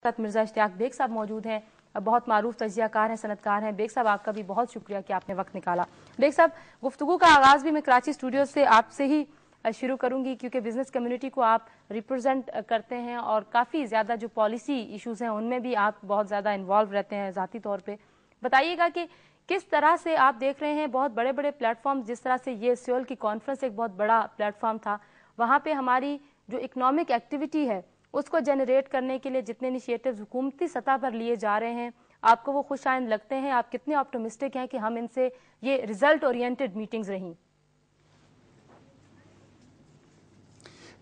مرزا اشتیاق bag صاحب موجود ہیں, بہت معروف تجزیہ کار ہیں, صنعتکار ہیں. بیگ صاحب آپ کا بھی بہت شکریہ کہ آپ نے وقت نکالا. بیگ صاحب, گفتگو کا آغاز بھی میں کراچی اسٹوڈیو سے آپ سے ہی شروع کروں گی, کیونکہ بزنس کمیونٹی کو آپ ریپرزینٹ کرتے ہیں اور کافی زیادہ جو پالیسی ایشوز ہیں ان میں بھی آپ بہت زیادہ انوالو رہتے ہیں ذاتی طور پہ. بتائیے گا کہ کس طرح سے آپ دیکھ رہے ہیں بہت بڑے بڑے پلیٹ فارم, جس طرح سے یہ سیول کی کانفرنس ایک بہت بڑا پلیٹ فارم تھا, وہاں پہ ہماری جو اکنامک ایکٹیویٹی ہے اس کو جنریٹ کرنے کے لیے جتنے انیشیٹوز حکومتی سطح پر لیے جا رہے ہیں, آپ کو وہ خوش آئند لگتے ہیں؟ آپ کتنے آپٹمسٹک ہیں کہ ہم ان سے یہ ریزلٹ اورینٹڈ میٹنگز رہیں؟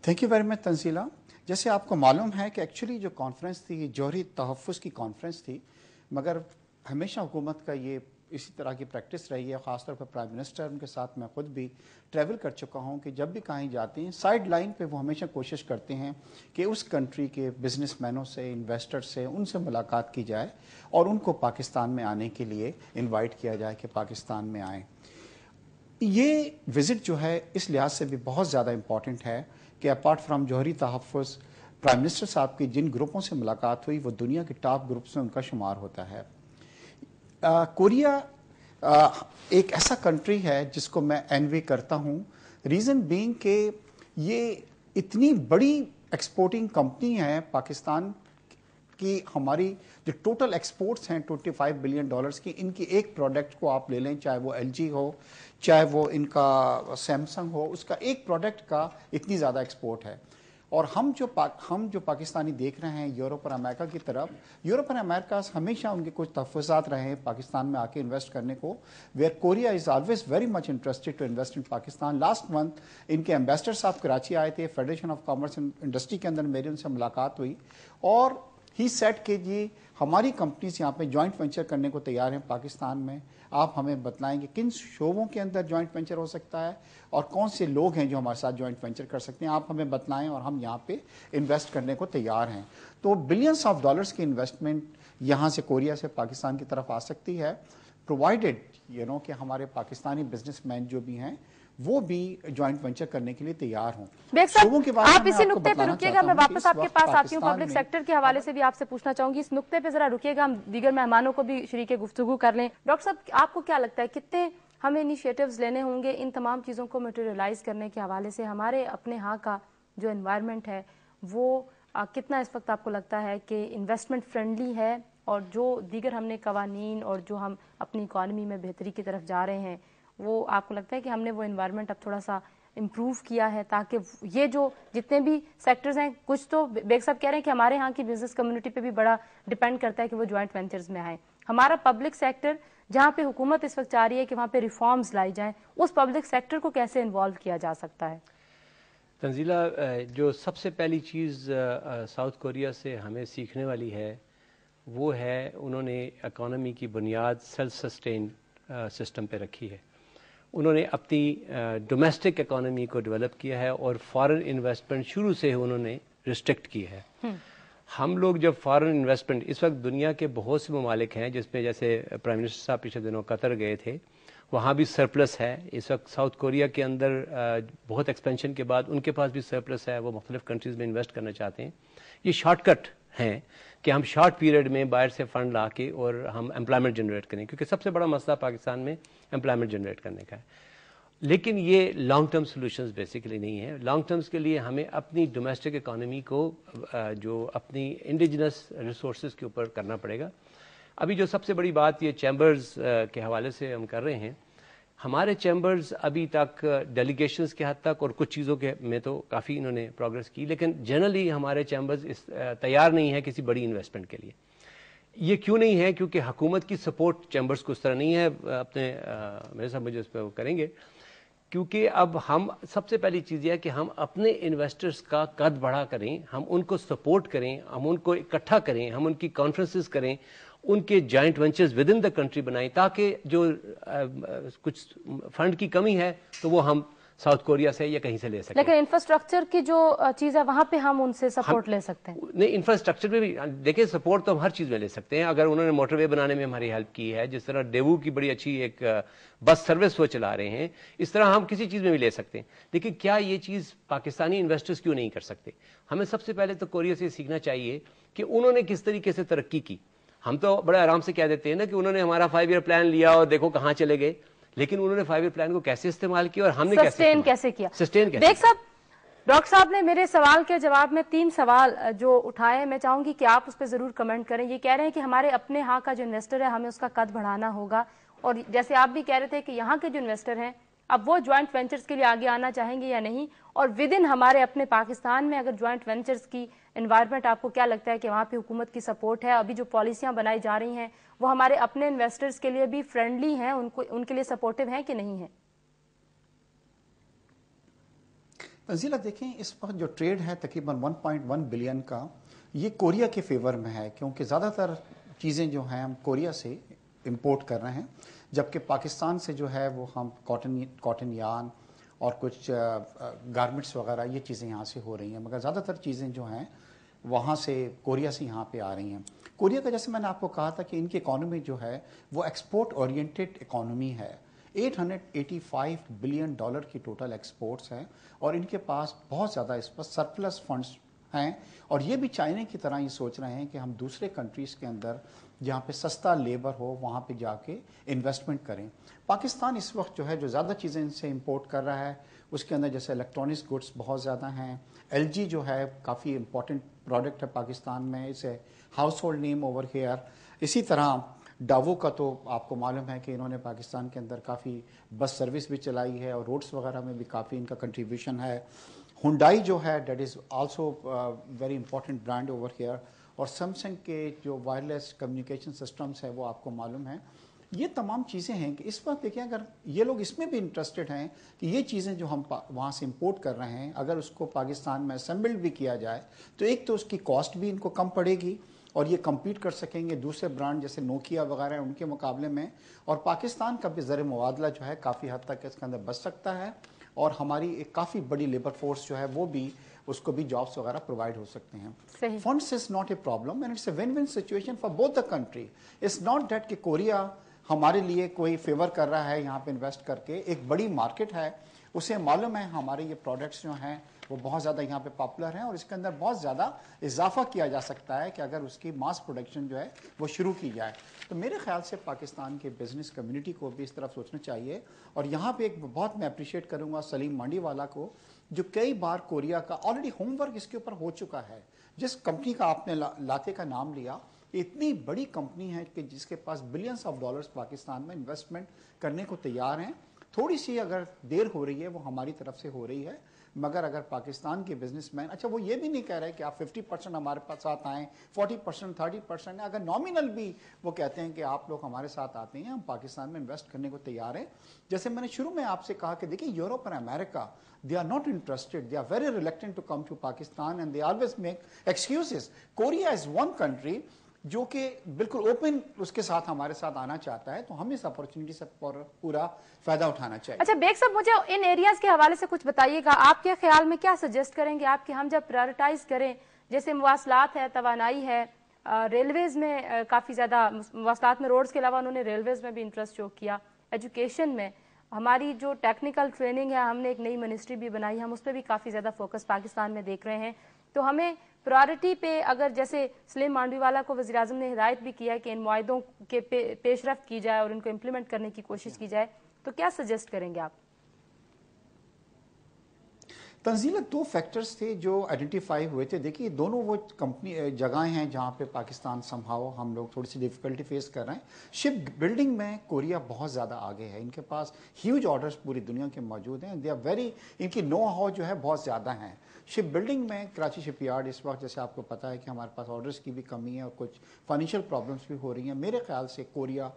Thank you very much Tanzeela. جیسے آپ کو معلوم ہے کہ ایکچولی جو کانفرنس تھی جوہری تحفظ کی کانفرنس تھی, مگر ہمیشہ حکومت کا یہ اسی طرح کی پریکٹس رہی ہے, خاص طور پر پرائم منسٹر ان کے ساتھ میں خود بھی ٹریول کر چکا ہوں, کہ جب بھی کہیں جاتے ہیں سائیڈ لائن پہ وہ ہمیشہ کوشش کرتے ہیں کہ اس کنٹری کے بزنس مینوں سے, انویسٹر سے, ان سے ملاقات کی جائے اور ان کو پاکستان میں آنے کے لیے انوائٹ کیا جائے کہ پاکستان میں آئیں. یہ وزٹ جو ہے اس لحاظ سے بھی بہت زیادہ امپورٹنٹ ہے کہ اپارٹ فرام جوہری تحفظ, پرائم منسٹر صاحب کی جن گروپوں سے ملاقات ہوئی وہ دنیا کے ٹاپ گروپس میں ان کا شمار ہوتا ہے. کوریا ایک ایسا کنٹری ہے جس کو میں انوی کرتا ہوں, ریزن بینگ کہ یہ اتنی بڑی ایکسپورٹنگ کمپنی ہے پاکستان کی. ہماری جو ٹوٹل ایکسپورٹس ہیں $25 بلین کی, ان کی ایک پروڈکٹ کو آپ لے لیں, چاہے وہ ایل جی ہو, چاہے وہ ان کا سیمسنگ ہو, اس کا ایک پروڈکٹ کا اتنی زیادہ ایکسپورٹ ہے. اور ہم جو پاکستانی دیکھ رہے ہیں یورپ اور امریکہ کی طرف, یورپ اور امریکہ ہمیشہ ان کے کچھ تحفظات رہے ہیں پاکستان میں آ کے انویسٹ کرنے کو, where Korea is always very much interested to invest in Pakistan. Last month ان کے ایمبیسڈر صاحب کراچی آئے تھے, federation of commerce and industry کے اندر میری ان سے ملاقات ہوئی, اور ہی سیٹ کہ جی ہماری کمپنیز یہاں پہ جوائنٹ وینچر کرنے کو تیار ہیں پاکستان میں, آپ ہمیں بتلائیں کہ کن شعبوں کے اندر جوائنٹ وینچر ہو سکتا ہے اور کون سے لوگ ہیں جو ہمارے ساتھ جوائنٹ وینچر کر سکتے ہیں, آپ ہمیں بتلائیں اور ہم یہاں پہ انویسٹ کرنے کو تیار ہیں. تو بلینس آف ڈالرز کی انویسٹمنٹ یہاں سے کوریا سے پاکستان کی طرف آ سکتی ہے, پرووائڈڈ کہ ہمارے پاکستانی بزنس مین جو بھی ہیں وہ بھی جوائنٹ وینچر کرنے کے لیے تیار ہوں. آپ اسی نقطے پہ رکیے گا, میں واپس آپ کے پاس آتی ہوں. پبلک سیکٹر کے حوالے سے بھی آپ سے پوچھنا چاہوں گی, اس نقطے پہ ذرا رکیے گا, ہم دیگر مہمانوں کو بھی شریک گفتگو کر لیں. ڈاکٹر صاحب, آپ کو کیا لگتا ہے کتنے ہمیں انیشیٹوز لینے ہوں گے ان تمام چیزوں کو میٹیریلائز کرنے کے حوالے سے؟ ہمارے اپنے ہاں کا جو انوائرمنٹ ہے وہ کتنا اس وقت آپ کو لگتا ہے کہ انویسٹمنٹ فرینڈلی ہے, اور جو دیگر ہم نے قوانین اور جو ہم اپنی اکانومی میں بہتری کی طرف جا رہے ہیں, وہ آپ کو لگتا ہے کہ ہم نے وہ انوائرمنٹ اب تھوڑا سا امپروو کیا ہے تاکہ یہ جو جتنے بھی سیکٹرز ہیں, کچھ تو بیگ صاحب کہہ رہے ہیں کہ ہمارے ہاں کی بزنس کمیونٹی پہ بھی بڑا ڈیپینڈ کرتا ہے کہ وہ جوائنٹ وینچرز میں آئیں. ہمارا پبلک سیکٹر جہاں پہ حکومت اس وقت چاہ رہی ہے کہ وہاں پہ ریفارمز لائی جائیں, اس پبلک سیکٹر کو کیسے انوالو کیا جا سکتا ہے؟ تنزیلہ, جو سب سے پہلی چیز ساؤتھ کوریا سے ہمیں سیکھنے والی ہے وہ ہے انہوں نے اکانومی کی بنیاد سیلف سسٹین سسٹم پہ رکھی ہے. انہوں نے اپنی ڈومیسٹک اکانومی کو ڈیولپ کیا ہے اور فارن انویسٹمنٹ شروع سے انہوں نے ریسٹرکٹ کی ہے. ہم لوگ جب فارن انویسٹمنٹ, اس وقت دنیا کے بہت سے ممالک ہیں جس میں جیسے پرائم منسٹر صاحب پچھلے دنوں قطر گئے تھے, وہاں بھی سرپلس ہے. اس وقت ساؤتھ کوریا کے اندر بہت ایکسپینشن کے بعد ان کے پاس بھی سرپلس ہے, وہ مختلف کنٹریز میں انویسٹ کرنا چاہتے ہیں. یہ شارٹ کٹ ہیں کہ ہم شارٹ پیریڈ میں باہر سے فنڈ لا کے اور ہم امپلائمنٹ جنریٹ کریں, کیونکہ سب سے بڑا مسئلہ پاکستان میں امپلائمنٹ جنریٹ کرنے کا ہے. لیکن یہ لانگ ٹرم سولوشنز بیسیکلی نہیں ہے. لانگ ٹرمز کے لیے ہمیں اپنی ڈومیسٹک اکانومی کو جو اپنی انڈیجنس ریسورسز کے اوپر کرنا پڑے گا. ابھی جو سب سے بڑی بات یہ چیمبرز کے حوالے سے ہم کر رہے ہیں, ہمارے چیمبرز ابھی تک ڈیلیگیشنز کے حد تک اور کچھ چیزوں کے میں تو کافی انہوں نے پروگرس کی, لیکن جنرلی ہمارے چیمبرز تیار نہیں ہے کسی بڑی انویسٹمنٹ کے لیے. یہ کیوں نہیں ہے؟ کیونکہ حکومت کی سپورٹ چیمبرز کو اس طرح نہیں ہے. اپنے میرے صاحب مجھے اس پہ وہ کریں گے, کیونکہ اب ہم سب سے پہلی چیز یہ ہے کہ ہم اپنے انویسٹرز کا قد بڑھا کریں, ہم ان کو سپورٹ کریں, ہم ان کو اکٹھا کریں, ہم ان کی کانفرنسز کریں, ان کے joint ventures with in the country بنائیں, تاکہ جو کچھ فنڈ کی کمی ہے تو وہ ہم साउथ कोरिया से या कहीं से ले सकते हैं। लेकिन इंफ्रास्ट्रक्चर की जो चीज है वहां पे हम उनसे सपोर्ट ले सकते हैं। नहीं, इंफ्रास्ट्रक्चर में भी देखिए सपोर्ट तो हम हर चीज में ले सकते हैं। अगर उन्होंने मोटरवे बनाने में हमारी हेल्प की है, जिस तरह डेवू की बड़ी अच्छी एक बस सर्विस वो चला रहे हैं, इस तरह हम किसी चीज में भी ले सकते हैं। लेकिन क्या ये चीज पाकिस्तानी इन्वेस्टर्स क्यों नहीं कर सकते? हमें सबसे पहले तो कोरिया से सीखना चाहिए कि उन्होंने किस तरीके से तरक्की की। हम तो बड़े आराम से कह देते हैं ना कि उन्होंने हमारा 5 ईयर प्लान लिया और देखो कहां चले गए, लेकिन उन्होंने 5 ईयर प्लान को कैसे इस्तेमाल किया और हमने सस्टेन कैसे किया। सस्टेन कैसे। बेग साहब, डॉक्टर साहब ने मेरे सवाल के जवाब में 3 सवाल जो उठाए, मैं चाहूंगी कि आप उस पर जरूर कमेंट करें। ये कह रहे हैं कि हमारे अपने यहाँ का जो इन्वेस्टर है हमें उसका कद बढ़ाना होगा, और जैसे आप भी कह रहे थे कि यहाँ के जो इन्वेस्टर हैं अब वो ज्वाइंट वेंचर्स के लिए आगे आना चाहेंगे या नहीं, और विद इन हमारे अपने पाकिस्तान में अगर ज्वाइंट वेंचर्स की एनवायरनमेंट आपको क्या लगता है कि वहाँ पे हुकूमत की सपोर्ट है? अभी जो पॉलिसियां बनाई जा रही हैं वो हमारे अपने इन्वेस्टर्स के लिए भी फ्रेंडली हैं, उनको उनके लिए सपोर्टिव हैं कि नहीं है? तंजीला देखें, इस वक्त जो ट्रेड है तकरीबन 1.1 बिलियन का, ये कोरिया के फेवर में है, क्योंकि ज़्यादातर चीज़ें जो हैं हम कोरिया से इंपोर्ट कर रहे हैं, जबकि पाकिस्तान से जो है वो हम कॉटन यार्न और कुछ गारमेंट्स वगैरह ये चीज़ें यहाँ से हो रही हैं, मगर ज़्यादातर चीज़ें जो हैं वहाँ से कोरिया से यहाँ पे आ रही हैं। कोरिया का जैसे मैंने आपको कहा था कि इनकी इकॉनमी जो है वो एक्सपोर्ट ओरिएंटेड इकॉनमी है। 885 बिलियन डॉलर की टोटल एक्सपोर्ट्स हैं और इनके पास बहुत ज़्यादा इस पर सरप्लस फंड्स हैं, और ये भी चाइना की तरह ये सोच रहे हैं कि हम दूसरे कंट्रीज़ के अंदर जहाँ पे सस्ता लेबर हो वहाँ पे जाके इन्वेस्टमेंट करें। पाकिस्तान इस वक्त जो है जो ज़्यादा चीज़ें इनसे इंपोर्ट कर रहा है उसके अंदर जैसे इलेक्ट्रॉनिक्स गुड्स बहुत ज़्यादा हैं। LG जो है काफ़ी इंपॉर्टेंट प्रोडक्ट है पाकिस्तान में, इसे house hold name over here. इसी तरह डावो का तो आपको मालूम है कि इन्होंने पाकिस्तान के अंदर काफ़ी बस सर्विस भी चलाई है और रोड्स वगैरह में भी काफ़ी इनका कंट्रीब्यूशन है। हुंडई जो है that is also very important brand over here, और सैमसंग के जो वायरलेस कम्युनिकेशन सिस्टम्स है वो आपको मालूम है। ये तमाम चीज़ें हैं कि इस वक्त देखिए अगर ये लोग इसमें भी इंटरेस्टेड हैं कि ये चीज़ें जो हम वहाँ से इंपोर्ट कर रहे हैं अगर उसको पाकिस्तान में असेंबल्ड भी किया जाए तो एक तो उसकी कॉस्ट भी इनको कम पड़ेगी और ये कम्पीट कर सकेंगे दूसरे ब्रांड जैसे नोकिया वगैरह उनके मुकाबले में, और पाकिस्तान का भी ज़र मुआदला जो है काफ़ी हद तक इसके अंदर बच सकता है, और हमारी एक काफ़ी बड़ी लेबर फोर्स जो है वो भी उसको भी जॉब्स वगैरह प्रोवाइड हो सकते हैं। Funds is not a problem and it's a win win situation for both the country. It's not that कि कोरिया हमारे लिए कोई फेवर कर रहा है यहाँ पे इन्वेस्ट करके, एक बड़ी मार्केट है, उसे मालूम है हमारे ये प्रोडक्ट्स जो हैं वो बहुत ज़्यादा यहाँ पे पॉपुलर हैं और इसके अंदर बहुत ज़्यादा इजाफा किया जा सकता है कि अगर उसकी मास प्रोडक्शन जो है वो शुरू की जाए। तो मेरे ख्याल से पाकिस्तान के बिजनेस कम्युनिटी को भी इस तरफ सोचना चाहिए। और यहाँ पे एक बहुत मैं अप्रिशिएट करूँगा सलीम मांडीवाला को, जो कई बार कोरिया का ऑलरेडी होमवर्क इसके ऊपर हो चुका है। जिस कंपनी का आपने लाते का नाम लिया, इतनी बड़ी कंपनी है कि जिसके पास बिलियंस ऑफ डॉलर्स पाकिस्तान में इन्वेस्टमेंट करने को तैयार हैं। थोड़ी सी अगर देर हो रही है वो हमारी तरफ से हो रही है, मगर अगर पाकिस्तान के बिजनेसमैन, अच्छा वो ये भी नहीं कह रहे कि आप 50% हमारे पास साथ आएँ, 40% 30%, अगर नॉमिनल भी वो कहते हैं कि आप लोग हमारे साथ आते हैं, हम पाकिस्तान में इन्वेस्ट करने को तैयार हैं। जैसे मैंने शुरू में आपसे कहा कि देखिए यूरोप और America, they are not interested, they are very reluctant to come to Pakistan and they always make excuses. Korea is one country जो कि बिल्कुल ओपन उसके साथ हमारे साथ आना चाहता है, तो हम इस अपॉर्चुनिटी से पूरा फायदा उठाना चाहिए। अच्छा बेग साहब, मुझे इन एरियाज के हवाले से कुछ बताइएगा, आपके ख्याल में क्या सजेस्ट करेंगे आप कि हम जब प्रायोरिटाइज करें, जैसे मवासलात है, तवानाई है, रेलवेज में काफ़ी ज़्यादा मवासलात में, रोड्स के अलावा उन्होंने रेलवेज में भी इंटरेस्ट शो किया, एजुकेशन में हमारी जो टेक्निकल ट्रेनिंग है, हमने एक नई मिनिस्ट्री भी बनाई, हम उस पर भी काफ़ी ज़्यादा फोकस पाकिस्तान में देख रहे हैं। तो हमें प्रायोरिटी पे अगर जैसे सलीम मांडीवाला को वज़ीर आज़म ने हिदायत भी किया है कि इन मुआहिदों के पेशरफ्त की जाए और इनको इम्प्लीमेंट करने की कोशिश की जाए, तो क्या सजेस्ट करेंगे आप? तंजीला, 2 फैक्टर्स थे जो आइडेंटिफाई हुए थे। देखिए दोनों वो कंपनी जगहें हैं जहाँ पे पाकिस्तान समहाउ हम लोग थोड़ी सी डिफिकल्टी फेस कर रहे हैं। शिप बिल्डिंग में कोरिया बहुत ज़्यादा आगे है, इनके पास ह्यूज ऑर्डर्स पूरी दुनिया के मौजूद हैं, दे आर वेरी, इनकी नो हाउ जो है बहुत ज़्यादा है। शिप बिल्डिंग में कराची शिप यार्ड इस वक्त जैसे आपको पता है कि हमारे पास ऑर्डर्स की भी कमी है और कुछ फाइनेंशियल प्रॉब्लम्स भी हो रही हैं। मेरे ख्याल से कोरिया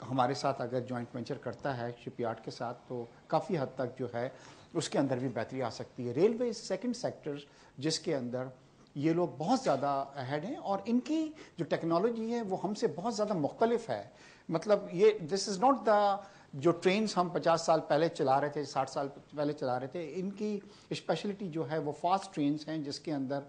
हमारे साथ अगर जॉइंट वेंचर करता है शिप यार्ड के साथ तो काफ़ी हद तक जो है उसके अंदर भी बेहतरी आ सकती है। रेलवे सेकंड सेक्टर जिसके अंदर ये लोग बहुत ज़्यादा अहेड हैं और इनकी जो टेक्नोलॉजी है वो हमसे बहुत ज़्यादा मुख्तलिफ है। मतलब ये दिस इज़ नॉट द जो ट्रेन्स हम 50 साल पहले चला रहे थे, 60 साल पहले चला रहे थे, इनकी स्पेशलिटी जो है वो फास्ट ट्रेन्स हैं जिसके अंदर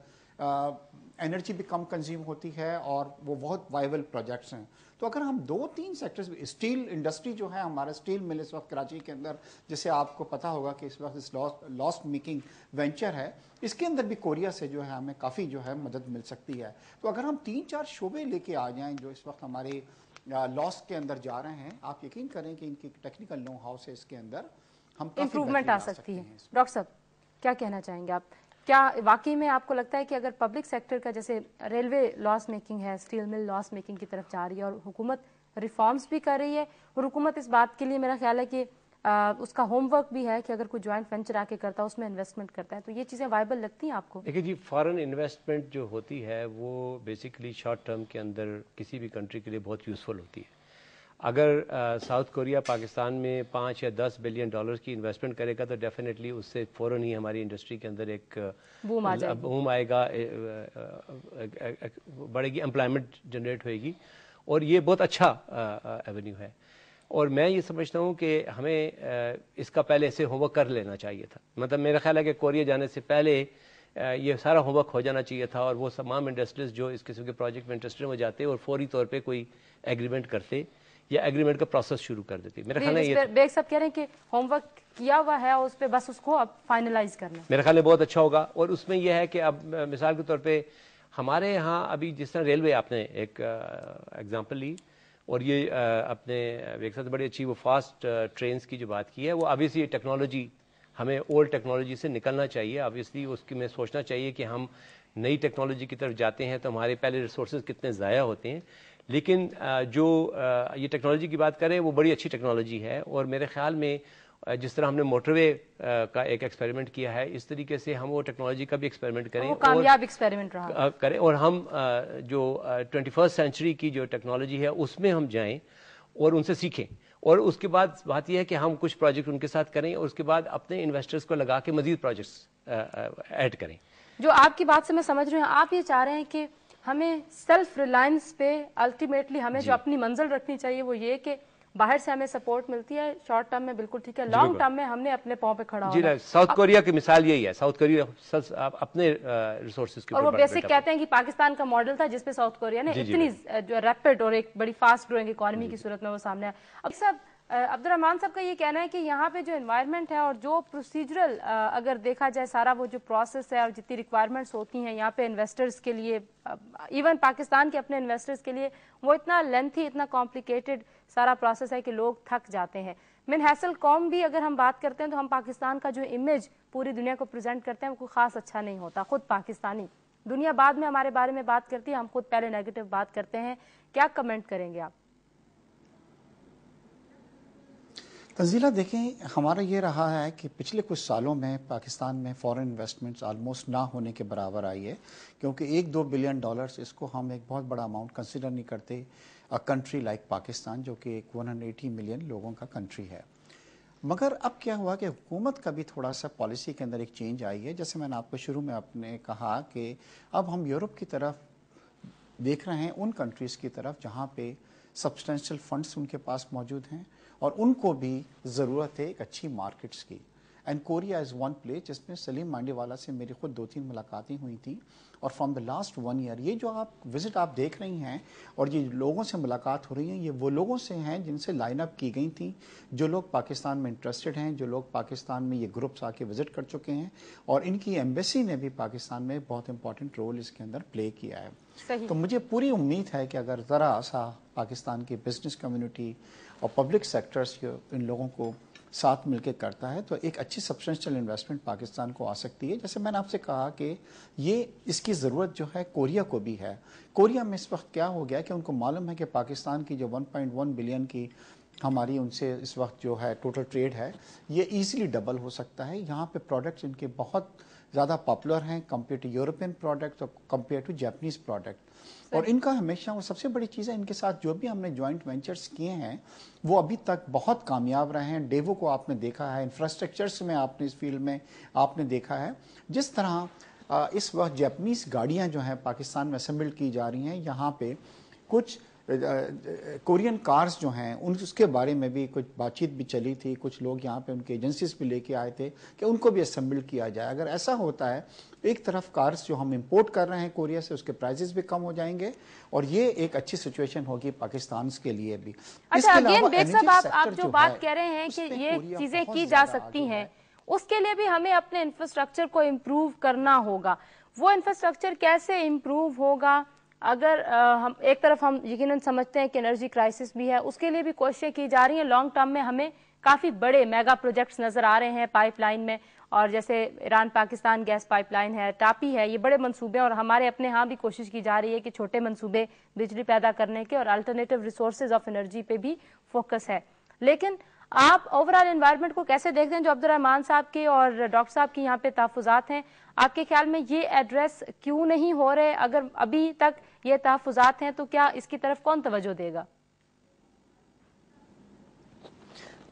एनर्जी भी कम कंज्यूम होती है और वो बहुत वाइबल प्रोजेक्ट्स हैं। तो अगर हम 2-3 सेक्टर्स, स्टील इंडस्ट्री जो है, हमारा स्टील मिल इस वक्त कराची के अंदर, जैसे आपको पता होगा कि इस वक्त इस लॉस्ट मेकिंग वेंचर है, इसके अंदर भी कोरिया से जो है हमें काफ़ी जो है मदद मिल सकती है। तो अगर हम 3-4 शोबे लेके आ जाएं जो इस वक्त हमारे लॉस के अंदर जा रहे हैं, आप यकीन करें कि इनकी टेक्निकल नो हाउ से इसके अंदर हम इम्प्रूवमेंट आ सकती है। डॉक्टर साहब क्या कहना चाहेंगे आप? क्या वाकई में आपको लगता है कि अगर पब्लिक सेक्टर का, जैसे रेलवे लॉस मेकिंग है, स्टील मिल लॉस मेकिंग की तरफ जा रही है और हुकूमत रिफॉर्म्स भी कर रही है, और हुकूमत इस बात के लिए मेरा ख्याल है कि उसका होमवर्क भी है कि अगर कोई जॉइंट वेंचर आके करता है उसमें इन्वेस्टमेंट करता है, तो ये चीज़ें वाइबल लगती हैं आपको? देखिए जी, फॉरेन इन्वेस्टमेंट जो होती है वो बेसिकली शॉर्ट टर्म के अंदर किसी भी कंट्री के लिए बहुत यूज़फुल होती है। अगर साउथ कोरिया पाकिस्तान में 5 या 10 बिलियन डॉलर्स की इन्वेस्टमेंट करेगा तो डेफिनेटली उससे फ़ौरन ही हमारी इंडस्ट्री के अंदर एक बूम आएगा, बढ़ेगी, एम्प्लॉयमेंट जनरेट होएगी, और ये बहुत अच्छा एवेन्यू है। और मैं ये समझता हूँ कि हमें इसका पहले ऐसे होमवर्क कर लेना चाहिए था। मतलब मेरा ख्याल है कि कोरिया जाने से पहले ये सारा होमवर्क हो जाना चाहिए था, और वो तमाम इंडस्ट्रीज जो इस किस्म के प्रोजेक्ट में इंटरेस्टेड हो जाते और फौरी तौर पे कोई एग्रीमेंट करते या एग्रीमेंट का प्रोसेस शुरू कर देते। मेरा ख्याल है ये बेग साहब कह रहे हैं कि होमवर्क किया हुआ है और उस पे बस उसको अब फाइनलाइज करना, मेरा ख्याल है बहुत अच्छा होगा। और उसमें यह है कि अब मिसाल के तौर पे हमारे यहाँ अभी जिस तरह रेलवे आपने एक एग्जांपल ली, और ये अपने एक साथ बड़ी अच्छी वो फास्ट ट्रेन्स की जो बात की है, वो ऑब्वियसली टेक्नोलॉजी, हमें ओल्ड टेक्नोलॉजी से निकलना चाहिए। ऑब्वियसली उसकी में सोचना चाहिए कि हम नई टेक्नोलॉजी की तरफ जाते हैं तो हमारे पहले रिसोर्सेज कितने ज़ाया होते हैं, लेकिन जो ये टेक्नोलॉजी की बात करें वो बड़ी अच्छी टेक्नोलॉजी है। और मेरे ख्याल में जिस तरह हमने मोटरवे का एक एक्सपेरिमेंट किया है, इस तरीके से हम वो टेक्नोलॉजी का भी एक्सपेरिमेंट करें, वो कामयाब एक्सपेरिमेंट रहा करें, और हम जो 21st सेंचुरी की जो टेक्नोलॉजी है उसमें हम जाएं और उनसे सीखें। और उसके बाद बात यह है कि हम कुछ प्रोजेक्ट उनके साथ करें और उसके बाद अपने इन्वेस्टर्स को लगा के मजीद प्रोजेक्ट्स ऐड करें। जो आपकी बात से मैं समझ रही हूँ, आप ये चाह रहे हैं कि हमें सेल्फ रिलायंस पे अल्टीमेटली हमें जो अपनी मंजिल रखनी चाहिए वो ये कि बाहर से हमें सपोर्ट मिलती है शॉर्ट टर्म में, बिल्कुल ठीक है, लॉन्ग टर्म में हमने अपने पांव पे खड़ा होना है। साउथ कोरिया की मिसाल यही है, साउथ कोरिया अपने रिसोर्सेज के, और वो बेसिक कहते हैं कि पाकिस्तान का मॉडल था जिसपे साउथ कोरिया ने इतनी जो रैपिड और एक बड़ी फास्ट ग्रोइंग इकोनॉमी की सूरत में वो सामने आया। अब सब अब्दुर्रहमान साहब का ये कहना है कि यहाँ पे जो एनवायरनमेंट है और जो प्रोसीजरल अगर देखा जाए सारा वो जो प्रोसेस है और जितनी रिक्वायरमेंट्स होती हैं यहाँ पे इन्वेस्टर्स के लिए, इवन पाकिस्तान के अपने इन्वेस्टर्स के लिए, वो इतना लेंथी, इतना कॉम्प्लिकेटेड सारा प्रोसेस है कि लोग थक जाते हैं। मिन हैसल कौम भी अगर हम बात करते हैं तो हम पाकिस्तान का जो इमेज पूरी दुनिया को प्रेजेंट करते हैं वो कोई खास अच्छा नहीं होता। खुद पाकिस्तानी, दुनिया बाद में हमारे बारे में बात करती है, हम खुद पहले नेगेटिव बात करते हैं। क्या कमेंट करेंगे आप? तंजीला देखें, हमारा ये रहा है कि पिछले कुछ सालों में पाकिस्तान में फॉरेन इन्वेस्टमेंट्स ऑलमोस्ट ना होने के बराबर आई है, क्योंकि 1-2 बिलियन डॉलर्स, इसको हम एक बहुत बड़ा अमाउंट कंसिडर नहीं करते अ कंट्री लाइक पाकिस्तान जो कि एक 180 मिलियन लोगों का कंट्री है। मगर अब क्या हुआ कि हुकूमत का भी थोड़ा सा पॉलिसी के अंदर एक चेंज आई है। जैसे मैंने आपको शुरू में आपने कहा कि अब हम यूरोप की तरफ देख रहे हैं, उन कंट्रीज़ की तरफ जहाँ पे सब्सटेंशियल फंड्स उनके पास मौजूद हैं और उनको भी ज़रूरत है एक अच्छी मार्केट्स की। And Korea is one place जिसमें सलीम मांडीवाला से मेरी खुद 2-3 मुलाकातें हुई थी, और फ्रॉम द लास्ट 1 ईयर ये जो आप विज़िट आप देख रही हैं और ये लोगों से मुलाकात हो रही हैं, ये वो लोगों से हैं जिनसे लाइन अप की गई थी, जो लोग पाकिस्तान में इंटरेस्टेड हैं, जो लोग पाकिस्तान में ये ग्रुप्स आके विज़िट कर चुके हैं, और इनकी एम्बेसी ने भी पाकिस्तान में बहुत इंपॉर्टेंट रोल इसके अंदर प्ले किया है। तो मुझे पूरी उम्मीद है कि अगर ज़रा सा पाकिस्तान की बिजनेस कम्युनिटी और पब्लिक सेक्टर्स इन लोगों को साथ मिलकर करता है तो एक अच्छी सब्सटेंशियल इन्वेस्टमेंट पाकिस्तान को आ सकती है। जैसे मैंने आपसे कहा कि ये इसकी ज़रूरत जो है कोरिया को भी है। कोरिया में इस वक्त क्या हो गया कि उनको मालूम है कि पाकिस्तान की जो 1.1 बिलियन की हमारी उनसे इस वक्त जो है टोटल ट्रेड है, ये ईजिली डबल हो सकता है। यहाँ पे प्रोडक्ट्स इनके बहुत ज़्यादा पॉपुलर हैं कंपेयर टू यूरोपियन प्रोडक्ट और कंपेयर टू जापानीज़ प्रोडक्ट। और इनका हमेशा वो सबसे बड़ी चीज़ है, इनके साथ जो भी हमने जॉइंट वेंचर्स किए हैं वो अभी तक बहुत कामयाब रहे हैं। डेवो को आपने देखा है, इंफ्रास्ट्रक्चर्स में आपने इस फील्ड में आपने देखा है, जिस तरह इस वक्त जापानीज़ गाड़ियाँ जो हैं पाकिस्तान में असेंबल्ड की जा रही हैं, यहाँ पे कुछ कोरियन कार्स जो हैं उसके बारे में भी कुछ बातचीत भी चली थी, कुछ लोग यहाँ पे उनके एजेंसीज भी लेके आए थे कि उनको भी असेंबल किया जाए। अगर ऐसा होता है, एक तरफ कार्स जो हम इंपोर्ट कर रहे हैं कोरिया से, उसके प्राइसेस भी कम हो जाएंगे और ये एक अच्छी सिचुएशन होगी पाकिस्तान के लिए भी। अच्छा, अगेन बेग साहब, आप जो बात कह रहे हैं कि ये चीजें की जा सकती हैं, उसके लिए भी हमें अपने इंफ्रास्ट्रक्चर को इम्प्रूव करना होगा। वो इंफ्रास्ट्रक्चर कैसे इम्प्रूव होगा? अगर हम एक तरफ हम यकीनन समझते हैं कि एनर्जी क्राइसिस भी है, उसके लिए भी कोशिशें की जा रही हैं। लॉन्ग टर्म में हमें काफी बड़े मेगा प्रोजेक्ट्स नजर आ रहे हैं पाइपलाइन में, और जैसे ईरान पाकिस्तान गैस पाइपलाइन है, टापी है, ये बड़े मंसूबे, और हमारे अपने यहाँ भी कोशिश की जा रही है कि छोटे मंसूबे बिजली पैदा करने के और अल्टरनेटिव रिसोर्सेज ऑफ एनर्जी पे भी फोकस है। लेकिन आप ओवरऑल एनवायरनमेंट को कैसे देखते हैं? जो अब्दुर्रहमान साहब के और डॉक्टर साहब की यहाँ पे तहफ़्फ़ुज़ात हैं, आपके ख्याल में ये एड्रेस क्यों नहीं हो रहे? अगर अभी तक ये तहफ़्फ़ुज़ात हैं तो क्या इसकी तरफ कौन तवज्जो देगा?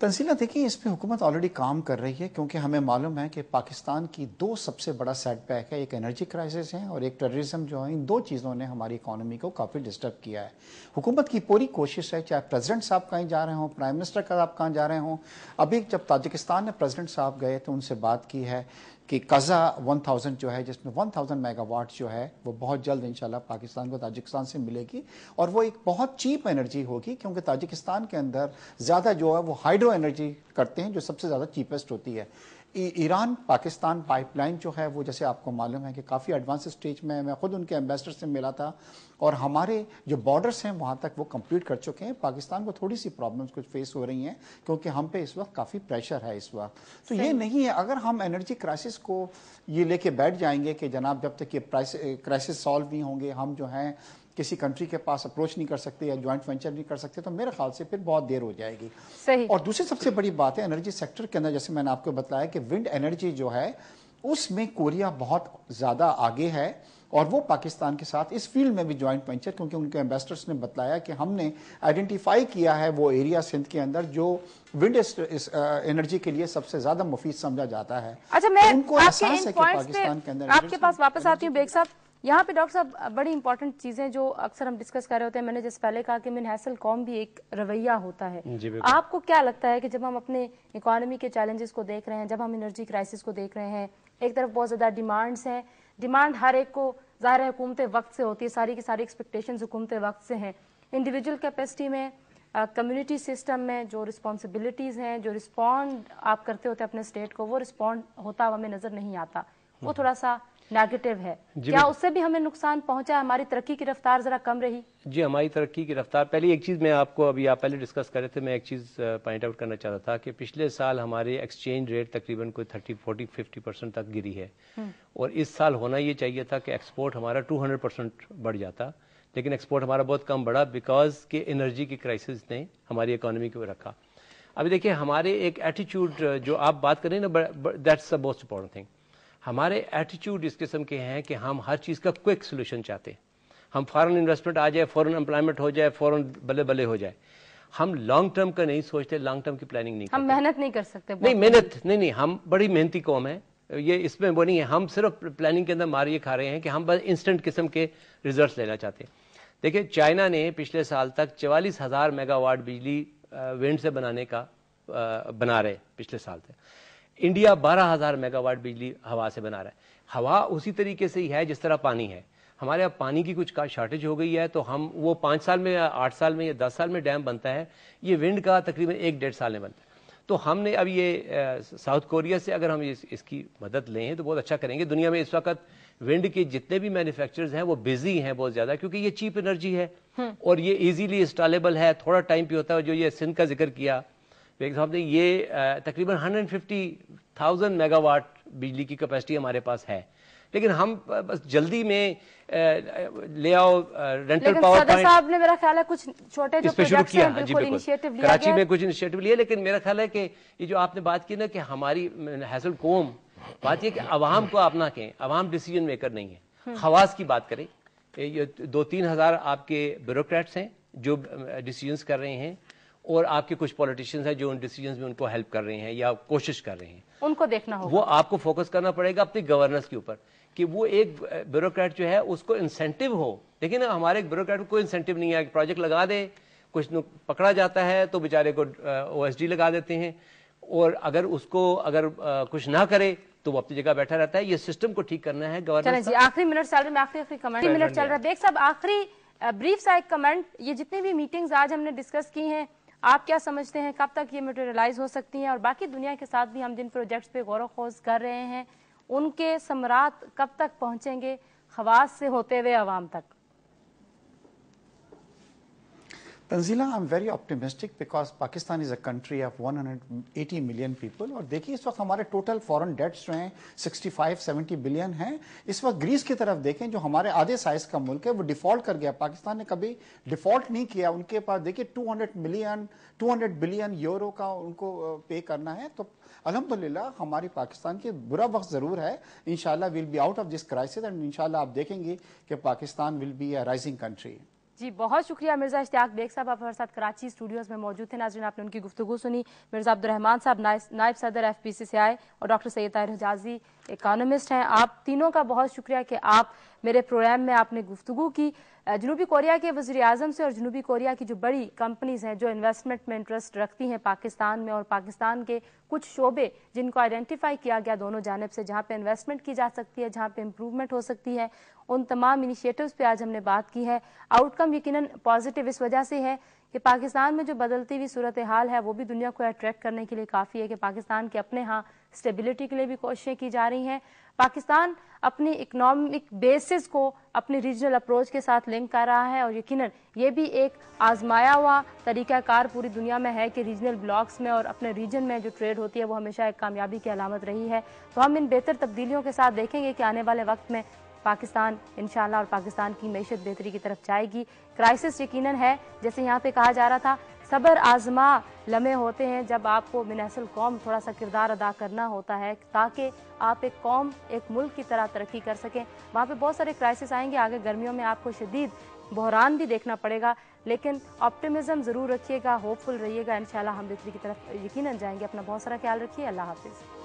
तंजीला, देखिए, इस पे हुकूमत ऑलरेडी काम कर रही है, क्योंकि हमें मालूम है कि पाकिस्तान की दो सबसे बड़ा सेटबैक है, एक एनर्जी क्राइसिस है और एक टेररिज्म जो है। इन दो चीज़ों ने हमारी इकोनॉमी को काफ़ी डिस्टर्ब किया है। हुकूमत की पूरी कोशिश है, चाहे प्रेसिडेंट साहब कहीं जा रहे हों, प्राइम मिनिस्टर साहब कहाँ जा रहे हों। अभी जब ताजिकिस्तान में प्रेसिडेंट साहब गए तो उनसे बात की है कि कज़ा 1000 जो है, जिसमें 1000 मेगावाट जो है वो बहुत जल्द इंशाल्लाह पाकिस्तान को ताजिकिस्तान से मिलेगी, और वो एक बहुत चीप एनर्जी होगी, क्योंकि ताजिकिस्तान के अंदर ज़्यादा जो है वो हाइड्रो एनर्जी करते हैं, जो सबसे ज़्यादा चीपेस्ट होती है। ईरान पाकिस्तान पाइपलाइन जो है वो, जैसे आपको मालूम है कि काफ़ी एडवांस स्टेज में है। मैं खुद उनके एम्बेसडर से मिला था, और हमारे जो बॉर्डर्स हैं वहाँ तक वो कंप्लीट कर चुके हैं। पाकिस्तान को थोड़ी सी प्रॉब्लम्स कुछ फेस हो रही हैं, क्योंकि हम पे इस वक्त काफ़ी प्रेशर है इस वक्त। तो ये नहीं है, अगर हम एनर्जी क्राइसिस को ये लेके बैठ जाएंगे कि जनाब जब तक ये क्राइसिस सॉल्व नहीं होंगे हम जो हैं किसी कंट्री के पास अप्रोच नहीं कर सकते या ज्वाइंट वेंचर नहीं कर सकते, तो मेरे ख्याल से फिर बहुत देर हो जाएगी। सही। और दूसरी सबसे बड़ी बात है एनर्जी सेक्टर के अंदर, जैसे मैंने आपको बताया कि विंड एनर्जी जो है उसमें कोरिया बहुत ज़्यादा आगे है, और वो पाकिस्तान के साथ इस फील्ड में भी ज्वाइंट वेंचर, क्योंकि उनके एम्बेसडर्स ने बताया कि हमने आइडेंटिफाई किया है वो एरिया सिंध के अंदर जो विंड एनर्जी के लिए सबसे ज़्यादा मुफीद समझा जाता है। अच्छा, मैं उनको एहसास है कि पाकिस्तान के अंदर आपके पास वापस आती हूँ बेग साहब। यहाँ पे डॉक्टर साहब बड़ी इंपॉर्टेंट चीजें जो अक्सर हम डिस्कस कर रहे होते हैं, मैंने जैसे पहले कहा कि मिन हैसल कौम भी एक रवैया होता है। आपको क्या लगता है कि जब हम अपने इकोनॉमी के चैलेंजेस को देख रहे हैं, जब हम एनर्जी क्राइसिस को देख रहे हैं, एक तरफ बहुत ज्यादा डिमांड्स हैं, डिमांड हर एक को ज़ाहिर है हुकूमत वक्त से होती है, सारी की सारी एक्सपेक्टेशंस हुकूमत वक्त से हैं। इंडिविजुअल कैपेसिटी में, कम्युनिटी सिस्टम में जो रिस्पॉन्सिबिलिटीज़ हैं, जो रिस्पॉन्ड आप करते होते अपने स्टेट को, वो रिस्पॉन्ड होता हुआ हमें नज़र नहीं आता, वो थोड़ा सा नेगेटिव है। क्या उससे भी हमें नुकसान पहुंचा? हमारी तरक्की की रफ्तार जरा कम रही? जी, हमारी तरक्की की रफ्तार, पहले एक चीज़ मैं आपको, अभी आप पहले डिस्कस कर रहे थे, मैं एक चीज़ पॉइंट आउट करना चाहता था कि पिछले साल हमारे एक्सचेंज रेट तकरीबन कोई 30-40-50% तक गिरी है, और इस साल होना ये चाहिए था कि एक्सपोर्ट हमारा 200% बढ़ जाता, लेकिन एक्सपोर्ट हमारा बहुत कम बढ़ा, बिकॉज के एनर्जी की क्राइसिस ने हमारी इकोनॉमी को रखा। अभी देखिए, हमारे एक एटीट्यूड जो आप बात करें ना, that's the most important thing. हमारे एटीट्यूड इस किस्म के हैं कि हम हर चीज़ का क्विक सोल्यूशन चाहते हैं। हम फॉरेन इन्वेस्टमेंट आ जाए, फॉरेन एम्प्लॉयमेंट हो जाए, फॉरेन बल्ले बल्ले हो जाए। हम लॉन्ग टर्म का नहीं सोचते, लॉन्ग टर्म की प्लानिंग नहीं करते। हम मेहनत नहीं कर सकते। नहीं, मेहनत नहीं, हम बड़ी मेहनती कौम है, ये इसमें वो नहीं है। हम सिर्फ प्लानिंग के अंदर मार ये खा रहे हैं कि हम बस इंस्टेंट किस्म के रिजल्ट लेना चाहते हैं। देखिए, चाइना ने पिछले साल तक 44,000 मेगावाट बिजली विंड से बनाने का बना रहे पिछले साल से। इंडिया 12,000 मेगावाट बिजली हवा से बना रहा है। हवा उसी तरीके से ही है जिस तरह पानी है। हमारे यहाँ पानी की कुछ का शॉर्टेज हो गई है, तो हम वो 5 साल में या 8 साल में या 10 साल में डैम बनता है, ये विंड का तकरीबन 1-1.5 साल में बनता है। तो हमने अब ये साउथ कोरिया से अगर हम इसकी मदद लें तो बहुत अच्छा करेंगे। दुनिया में इस वक्त विंड के जितने भी मैन्युफैक्चरर्स हैं वो बिजी हैं बहुत ज़्यादा, क्योंकि ये चीप एनर्जी है और ये ईजीली इंस्टॉलेबल है, थोड़ा टाइम पे होता है। जो ये सिंध का जिक्र किया बेग साहब ने, ये तकरीबन 150,000 मेगावाट बिजली की कैपेसिटी हमारे पास है, लेकिन हम बस जल्दी में ले आओ रेंटल पावर पॉइंट। साहब ने मेरा ख्याल है कुछ छोटे जो प्रोजेक्ट्स हैं बिल्कुल इनिशिएटिव लिया, कराची में कुछ इनिशिएटिव लिए, लेकिन मेरा ख्याल है कि ये जो आपने बात की ना कि हमारी हैसल कौम, बात ये कि अवाम को आप ना कहें, अवाम डिसीजन मेकर नहीं है। खवास की बात करें, ये 2-3 हज़ार आपके ब्यूरोक्रेट्स हैं जो डिसीजंस कर रहे हैं, और आपके कुछ पॉलिटिशियंस हैं जो उन डिसीजंस में उनको हेल्प कर रहे हैं या कोशिश कर रहे हैं। उनको देखना होगा, वो आपको फोकस करना पड़ेगा अपनी गवर्नेंस के ऊपर, कि वो एक ब्यूरोक्रेट जो है उसको इंसेंटिव हो لیکن ہمارے بیوروکریٹ کو کوئی انسینٹیو نہیں ہے کہ پروجیکٹ لگا دے, کچھ پکڑا جاتا ہے تو بیچارے کو OSD لگا دیتے ہیں, اور اگر اس کو کچھ نہ کرے تو وہ اپنی جگہ بیٹھا رہتا ہے. یہ سسٹم کو ٹھیک کرنا ہے گورنمنٹ. جی آخری منٹ چل رہا ہے, میں آخری کمنٹ منٹ چل رہا ہے. بیگ صاحب آخری بریف سا ایک کمنٹ, یہ جتنی بھی میٹنگز آج ہم نے ڈسکس کی ہیں آپ کیا سمجھتے ہیں کب تک یہ میٹیریلائز ہو سکتی ہیں, اور باقی دنیا کے ساتھ بھی ہم جن پروجیکٹس پہ غور و خوض کر رہے ہیں ان کے ثمرات کب تک پہنچیں گے خواص سے ہوتے ہوئے عوام تک؟ Tanzeela, I'm very optimistic because Pakistan is a country of 180 million people. اور دیکھیے اس وقت ہمارے ٹوٹل فورن ڈیٹس جو ہیں 65-70 بلین ہیں. اس وقت گریس کی طرف دیکھیں جو ہمارے آدھے سائز کا ملک ہے وہ ڈیفالٹ کر گیا. پاکستان نے کبھی ڈیفالٹ نہیں کیا. ان کے پاس دیکھیے 200 بلین یورو کا ان کو پے کرنا ہے. تو الحمدللہ ہماری پاکستان کے برا وقت ضرور ہے. انشاءاللہ we'll be out of this crisis and انشاءاللہ آپ دیکھیں گے کہ Pakistan will be a rising country. جی بہت شکریہ مرزا اشتیاق بیگ صاحب, آپ ہمارے ساتھ کراچی اسٹوڈیوز میں موجود تھے. ناظرین آپ نے ان کی گفتگو سنی. مرزا عبدالرحمان صاحب نائب صدر FPC سے آئے, اور ڈاکٹر سید طاہر حجازی اکانومسٹ ہیں. آپ تینوں کا بہت شکریہ کہ آپ میرے پروگرام میں آپ نے گفتگو کی. جنوبی کوریا کے وزیر اعظم سے اور جنوبی کوریا کی جو بڑی کمپنیز ہیں جو انویسٹمنٹ میں انٹرسٹ رکھتی ہیں پاکستان میں, اور پاکستان کے کچھ شعبے جن کو آئیڈینٹیفائی کیا گیا دونوں جانب سے جہاں پہ انویسٹمنٹ کی جا سکتی ہے, جہاں پہ امپروومنٹ ہو سکتی ہے, ان تمام انیشیٹوز پہ آج ہم نے بات کی ہے. آؤٹ کم یقیناً پازیٹیو اس وجہ سے ہے کہ پاکستان میں جو بدلتی ہوئی صورتحال ہے وہ بھی دنیا کو اٹریکٹ کرنے کے لیے کافی ہے کہ پاکستان کے اپنے ہاں اسٹیبلٹی کے لیے بھی کوششیں کی جا رہی ہیں. پاکستان اپنی اکنامک بیسز کو اپنی ریجنل اپروچ کے ساتھ لنک کر رہا ہے, اور یقیناً یہ بھی ایک آزمایا ہوا طریقہ کار پوری دنیا میں ہے کہ ریجنل بلاکس میں اور اپنے ریجن میں جو ٹریڈ ہوتی ہے وہ ہمیشہ ایک کامیابی کی علامت رہی ہے. تو ہم ان بہتر تبدیلیوں کے ساتھ دیکھیں گے کہ آنے والے وقت میں پاکستان انشاءاللہ اور پاکستان کی معیشت بہتری کی طرف جائے گی. کرائسس یقیناً ہے, جیسے یہاں پہ کہا جا رہا تھا, صبر آزما لمحے ہوتے ہیں جب آپ کو من اصل قوم تھوڑا سا کردار ادا کرنا ہوتا ہے تاکہ آپ ایک قوم ایک ملک کی طرح ترقی کر سکیں. وہاں پہ بہت سارے کرائسس آئیں گے, آگے گرمیوں میں آپ کو شدید بحران بھی دیکھنا پڑے گا, لیکن آپٹیمزم ضرور رکھیے گا, ہوپ فل رہیے گا. انشاءاللہ ہم بہتری کی طرف یقیناً جائیں گے. اپنا بہت سارا خیال رکھیے. اللہ حافظ.